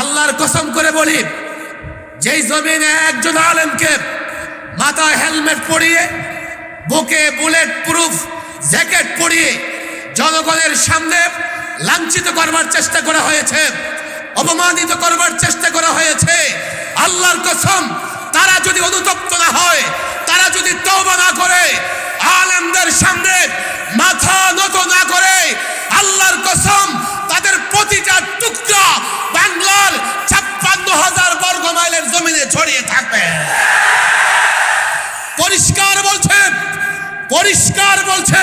আল্লাহর কসম করে বলি, যেই জমিনে একজন আলেমকে মাথায় হেলমেট পরিয়ে, বুকে বুলেট প্রুফ জ্যাকেট পরিয়ে জনগণের সামনে লাঞ্ছিত করবার চেষ্টা করা হয়েছে, অপমানিত করবার চেষ্টা করা হয়েছে, আল্লাহর কসম তারা যদি অনুতপ্ত না হয়, তারা যদি তওবা না করে, আলেমদের সামনে মাথা নত না করে, আল্লাহর কসম তাদের প্রতিটা টুকরা বাংলার ৫৬,০০০ বর্গ মাইলের জমিনে ছড়িয়ে থাকবে। পরিষ্কার বলছে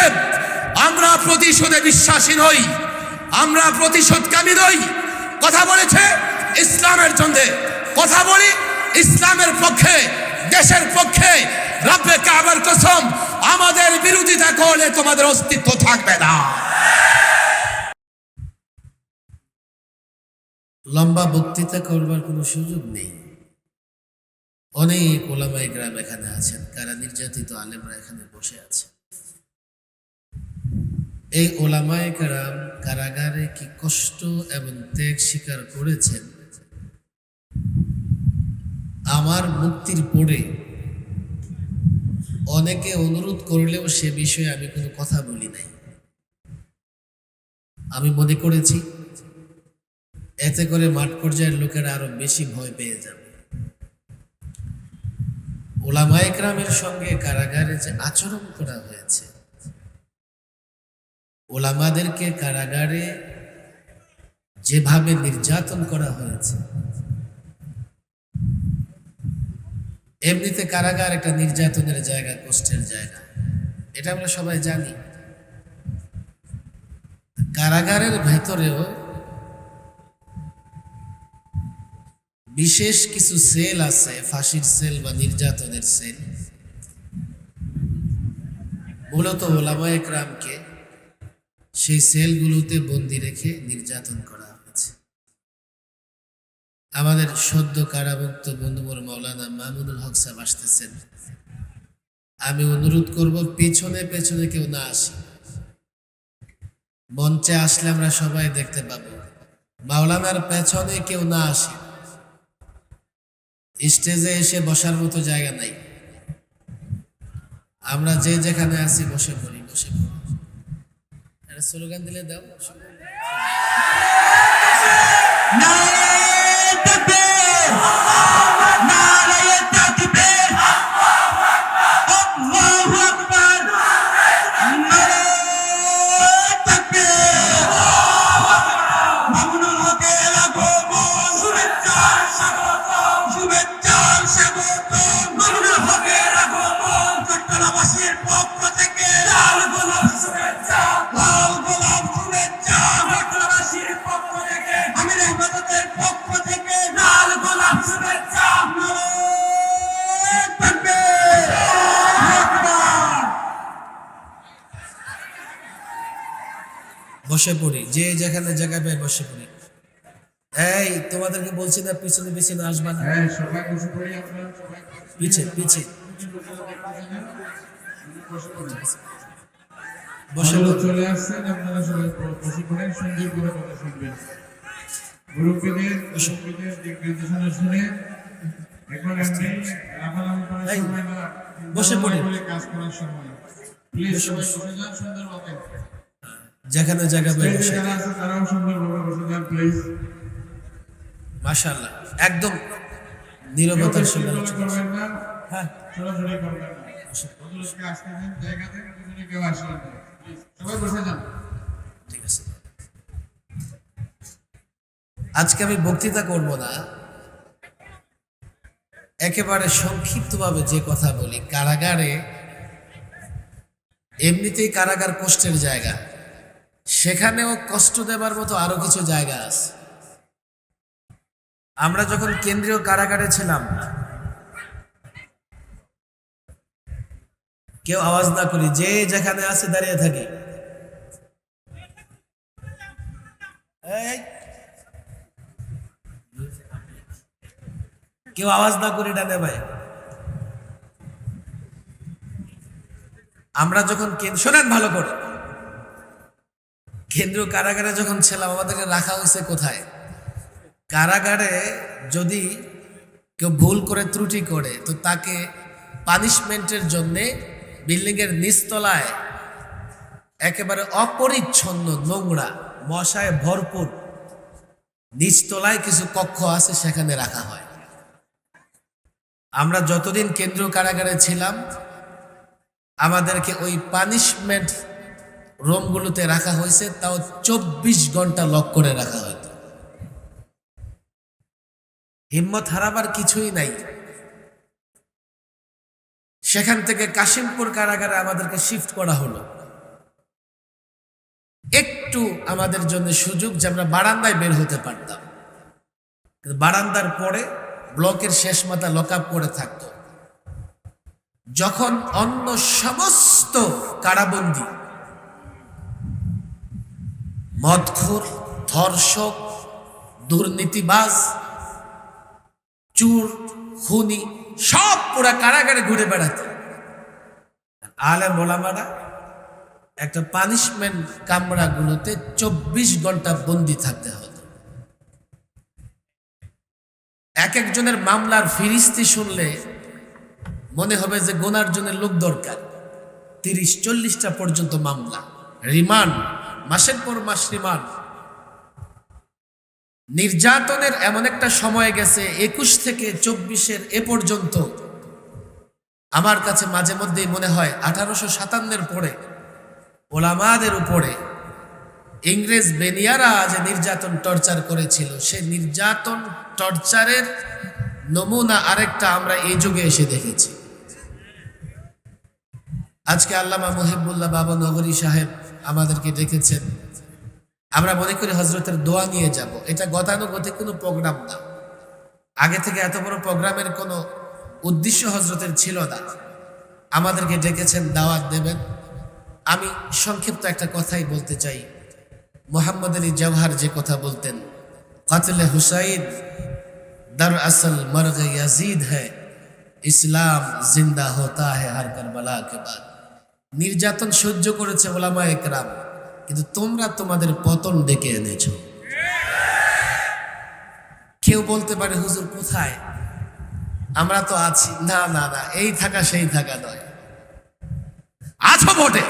আমরা প্রতিশোধে বিশ্বাসী নই, আমরা প্রতিশোধকামী নই। কথা বলেছে ইসলামের জন্য, কথা বলি ইসলামের পক্ষে, দেশের পক্ষে। রব্বে কাবার কসম, আমাদের বিরোধিতা করলে তোমাদের অস্তিত্ব থাকবে না। লম্বা বক্তৃতা করবার কোনো সুযোগ নেই। অনেক ওলামায়ে কেরাম এখানে আছেন, কারা নির্যাতিত আলেমরা এখানে বসে আছে। এই ওলামায়ে কেরাম কারাগারে কি কষ্ট এবং ত্যাগ স্বীকার করেছেন, আমার মুক্তির পরে অনেকে অনুরোধ করলেও সে বিষয়ে আমি কোনো কথা বলি নাই। আমি মনে করেছি এতে করে মাঠ পর্যায়ের লোকেরা আরো বেশি ভয় পেয়ে যাবে। ওলামায়ে কেরামের সঙ্গে কারাগারে যে আচরণ করা হয়েছে, ওলামাদেরকে কারাগারে যেভাবে নির্যাতন করা হয়েছে, এমনিতে কারাগার একটা নির্যাতনের জায়গা, কষ্টের জায়গা, এটা আমরা সবাই জানি। কারাগারের ভেতরেও বিশেষ কিছু সেল আছে, ফাঁসির সেল বা নির্যাতনের সেল। মূলত ওলামায়ে কেরামকে সেই সেলগুলোতে বন্দি রেখে নির্যাতন করা হয়েছে। আমাদের সদ্য কারামুক্ত বন্ধুবর মাওলানা মামুনুল হক সাহেব আসতেছেন। আমি অনুরোধ করব পেছনে পেছনে কেউ না আসি, মঞ্চে আসলে আমরা সবাই দেখতে পাবো। মাওলানার পেছনে কেউ না আসি, স্টেজে এসে বসার মতো জায়গা নাই। আমরা যে যেখানে আছি বসে পড়ি, বসে পড়ি। একটা স্লোগান দিলে দাও। বসে পড়ি, যে যেখানে জায়গা পাই বসে পড়ি। এই তোমাদেরকে বলছি না পিছনে পিছনে আসবা না, পিছে পিছে বসে চলে আসছেন। আপনারা সবাই বসে পড়েন, সুন্দর করে কথা শুনবেন। মুরব্বীদের দিক নির্দেশনা শুনে এখন এমনি লাফালাফি করার সময় না, বসে পড়ি, কাজ করার সময় প্লিজ সবাই বসে যান সুন্দরভাবে। যেখানে জায়গা পাই বসে। যারা আছে তারাও সুন্দরভাবে বসে যান প্লিজ। মাশাআল্লাহ, একদম নীরবতার সঙ্গে করবেন না, হ্যাঁ, সরাসরি করবেন না। হুজুরকে আসতে দেন, জায়গা থেকে পিছনে কেউ আসবেন না প্লিজ, সবাই বসে যান। ঠিক আছে। আজকে আমি বক্তৃতা করব না, একেবারে সংক্ষিপ্তভাবে যে কথা বলি। কারাগারে এমনিতেই কারাগার কষ্টের জায়গা, সেখানেও কষ্ট দেবার মতো আরো কিছু জায়গা আছে। আমরা যখন কেন্দ্রীয় কারাগারে ছিলাম, কেউ আওয়াজ না করি, যে যেখানে আছে দাঁড়িয়ে থাকি। কেউ আওয়াজ না করি ডানে ভাই। আমরা যখন শোনেন ভালো করে, কেন্দ্রীয় কারাগারে যখন ছিলাম, আমাদেরকে রাখা হয়েছে কোথায়? কারাগারে যদি কেউ ভুল করে ত্রুটি করে তো তাকে পানিশমেন্টের জন্যে বিল্ডিংয়ের নিচতলায় একেবারে অপরিচ্ছন্ন নোংরা মশায় ভরপুর নিচতলায় কিছু কক্ষ আছে, সেখানে রাখা হয়। আমরা যতদিন কেন্দ্রীয় কারাগারে ছিলাম আমাদেরকে ওই পানিশমেন্ট রুমগুলোতে রাখা হয়েছে, তাও 24 ঘন্টা লক করে রাখা হইতো। হিম্মত হারাবার কিছুই নাই। সেখান থেকে কাশিমপুর কারাগারে আমাদেরকে শিফট করা হলো। একটু আমাদের জন্য সুযোগ যে আমরা বারান্দায় বের হতে পারতাম, বারান্দার পরে ব্লকের শেষ মাথা লক আপ করে থাকতো। যখন অন্য সমস্ত কারাবন্দী মদখোর, ধর্ষক, দুর্নীতিবাজ, চুর, খুনি সব পুরা কারাগারে ঘুরে বেড়াতো, আলেম ওলামারা একটা পানিশমেন্ট কামরাগুলোতে 24 ঘন্টা বন্দি থাকতে হতো। এক একজনের মামলার ফিরিস্তি শুনলে মনে হবে যে গোনার জন্য লোক দরকার। 30-40টা পর্যন্ত মামলা, রিমান্ড, মাসের পর মাস রিমান্ড। নির্যাতনের এমন একটা সময় গেছে 21 থেকে 24-এর এ পর্যন্ত। আমার কাছে মাঝে মধ্যেই মনে হয় 1857-এর পরে ওলামাদের উপরে ইংরেজ বেনিয়ারা যে নির্যাতন টর্চার করেছিল, সেই নির্যাতন টর্চারের নমুনা আরেকটা আমরা এই যুগে এসে দেখেছি। আজকে আল্লামা মুহিবুল্লাহ বাবা নগরী সাহেব আমাদেরকে ডেকেছেন। আমরা মনে করি হজরতের দোয়া নিয়ে যাব। এটা গতানুগতিক কোনো প্রোগ্রাম না, আগে থেকে এত বড় প্রোগ্রামের কোনো উদ্দেশ্য হজরতের ছিল না। আমাদেরকে ডেকেছেন, দাওয়াত দেবেন। আমি সংক্ষিপ্ত একটা কথাই বলতে চাই। মোহাম্মদ আলী জওহার যে কথা বলতেন, কাতলে হুসাইন দর আসল মর্গ ইয়াজিদ হ্যায়, ইসলাম জিন্দা হোতা হ্যায় হর কারবালা কে বাদ। নির্যাতন সহ্য করেছে ওলামা একরাম, কিন্তু তোমরা তোমাদের পতন ডেকে এনেছ। কেউ বলতে পারে হুজুর কোথায়, আমরা তো আছি। না না না, এই থাকা সেই থাকা নয়। আছো বটে,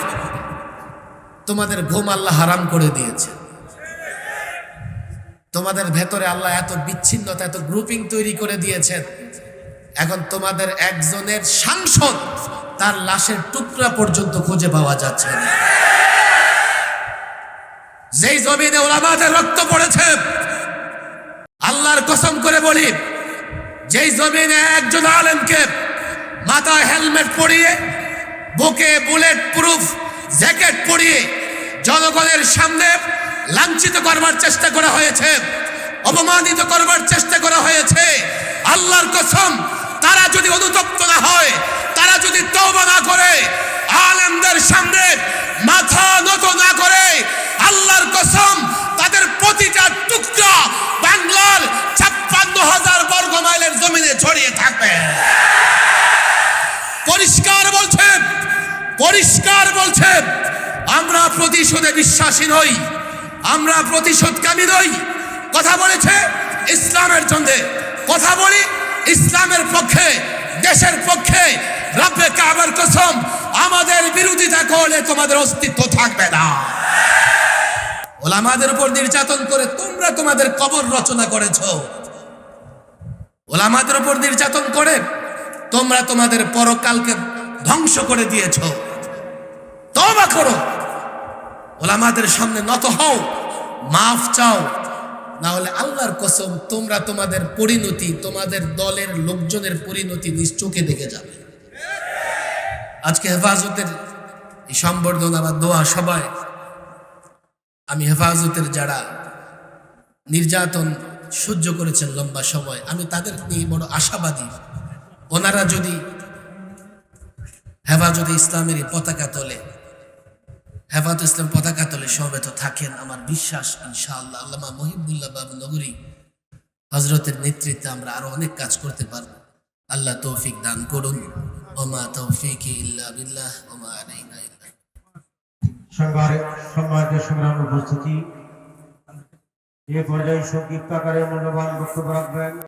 তোমাদের ঘুম আল্লাহ হারাম করে দিয়েছে। তোমাদের ভেতরে আল্লাহ এত বিচ্ছিন্নতা, এত গ্রুপিং তৈরি করে দিয়েছেন। এখন তোমাদের একজনের সাংসদ তার লাশের টুকরা পর্যন্ত খুঁজে পাওয়া যাচ্ছে না। যেই জমিনে ওলামাদের রক্ত পড়েছে, আল্লাহর কসম করে বলি, যেই জমিনে একজন আলেমকে মাথায় হেলমেট পরিয়ে, বুকে বুলেট প্রুফ জ্যাকেট পরিয়ে জনগণের সামনে লাঞ্ছিত করবার চেষ্টা করা হয়েছে, অপমানিত করবার চেষ্টা করা হয়েছে, আল্লাহর কসম তারা যদি অনুতপ্ত না হয়, তারা যদি তওবা না করে, আলেমদের সামনে মাথা নত না করে, আল্লাহর কসম তাদের প্রতিটা টুকরা বাংলার 56,000 বর্গ মাইলের জমিনে ছড়িয়ে থাকবে। পরিষ্কার বলছে, পরিষ্কার বলছে, আমরা প্রতিশোধে বিশ্বাসী নই, আমরা প্রতিশোধকামী নই। কথা বলেছে ইসলামের জন্য, কথা বলি ইসলামের পক্ষে, দেশের পক্ষে। রব্বে কাবার কসম, আমাদের বিরোধিতা করলে তোমাদের অস্তিত্ব থাকবে না। ওলামাদের উপর নির্যাতন করে তোমরা তোমাদের কবর রচনা করেছো। ওলামাদের উপর নির্যাতন করে তোমরা তোমাদের পরকালকে ধ্বংস করে দিয়েছো। তওবা করো, ওলামাদের সামনে নত হও, মাফ চাও, না হলে আল্লাহর কসম তোমরা তোমাদের পরিণতি, তোমাদের দলের লোকজনের পরিণতি নিজ চোখে দেখে যাবে। আজকে হেফাজতের এই সম্বর্ধনা বা দোয়া সবাই, আমি হেফাজতের যারা নির্যাতন সহ্য করেছেন লম্বা সময়, আমি তাদের নিয়ে বড় আশাবাদী। ওনারা যদি হেফাজতে ইসলামের পতাকা তোলে, হেফাজত ইসলাম পতাকা তোলে সমবেত থাকেন, আমার বিশ্বাস ইনশাআল্লাহ আল্লামা মুহিবুল্লাহ বাবু নগরী হজরতের নেতৃত্বে আমরা আরো অনেক কাজ করতে পারবো। আল্লাহ তৌফিক দান করুন। ওমা তৌফিকি ইল্লা বিল্লাহ ওমা আলাইনা ইল্লা। সম্মানিত সংগ্রাম উপস্থিতি, এ পর্যায়ে সংক্ষিপ্ত আকারে মূল্যবান বক্তব্য রাখবেন